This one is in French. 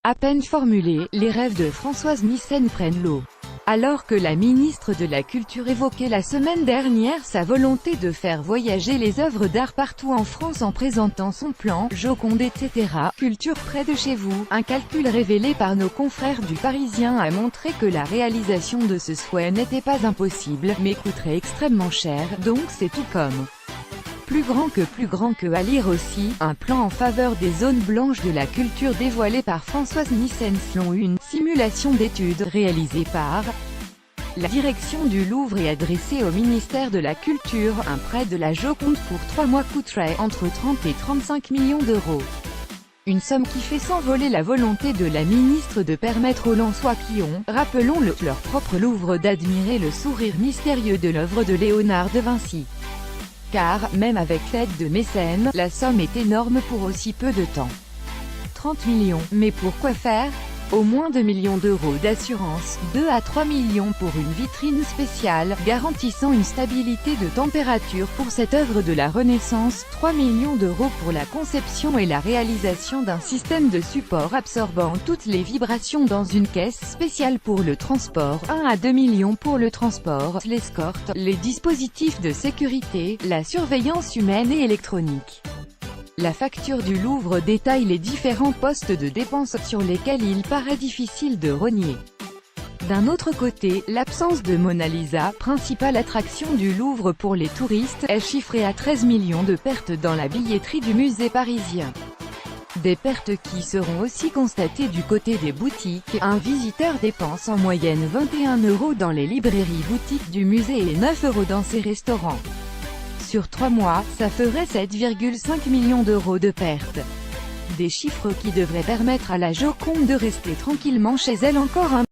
À peine formulés, les rêves de Françoise Nyssen prennent l'eau. Alors que la ministre de la Culture évoquait la semaine dernière sa volonté de faire voyager les œuvres d'art partout en France en présentant son plan « Joconde etc. Culture près de chez vous », un calcul révélé par nos confrères du Parisien a montré que la réalisation de ce souhait n'était pas impossible, mais coûterait extrêmement cher, donc c'est tout comme plus grand que à lire aussi, un plan en faveur des zones blanches de la culture dévoilé par Françoise Nyssen selon une simulation d'études réalisée par la direction du Louvre et adressée au ministère de la Culture. Un prêt de la Joconde pour 3 mois coûterait entre 30 et 35 millions d'euros. Une somme qui fait s'envoler la volonté de la ministre de permettre aux Lensois qui ont, rappelons-le, leur propre Louvre d'admirer le sourire mystérieux de l'œuvre de Léonard de Vinci. Car, même avec l'aide de mécènes, la somme est énorme pour aussi peu de temps. 30 millions, mais pour quoi faire? Au moins 2 millions d'euros d'assurance, 2 à 3 millions pour une vitrine spéciale, garantissant une stabilité de température pour cette œuvre de la Renaissance, 3 millions d'euros pour la conception et la réalisation d'un système de support absorbant toutes les vibrations dans une caisse spéciale pour le transport, 1 à 2 millions pour le transport, l'escorte, les dispositifs de sécurité, la surveillance humaine et électronique. La facture du Louvre détaille les différents postes de dépenses sur lesquels il paraît difficile de rogner. D'un autre côté, l'absence de Mona Lisa, principale attraction du Louvre pour les touristes, est chiffrée à 13 millions de pertes dans la billetterie du musée parisien. Des pertes qui seront aussi constatées du côté des boutiques. Un visiteur dépense en moyenne 21 € dans les librairies boutiques du musée et 9 € dans ses restaurants. Sur 3 mois, ça ferait 7,5 millions d'euros de pertes. Des chiffres qui devraient permettre à la Joconde de rester tranquillement chez elle encore un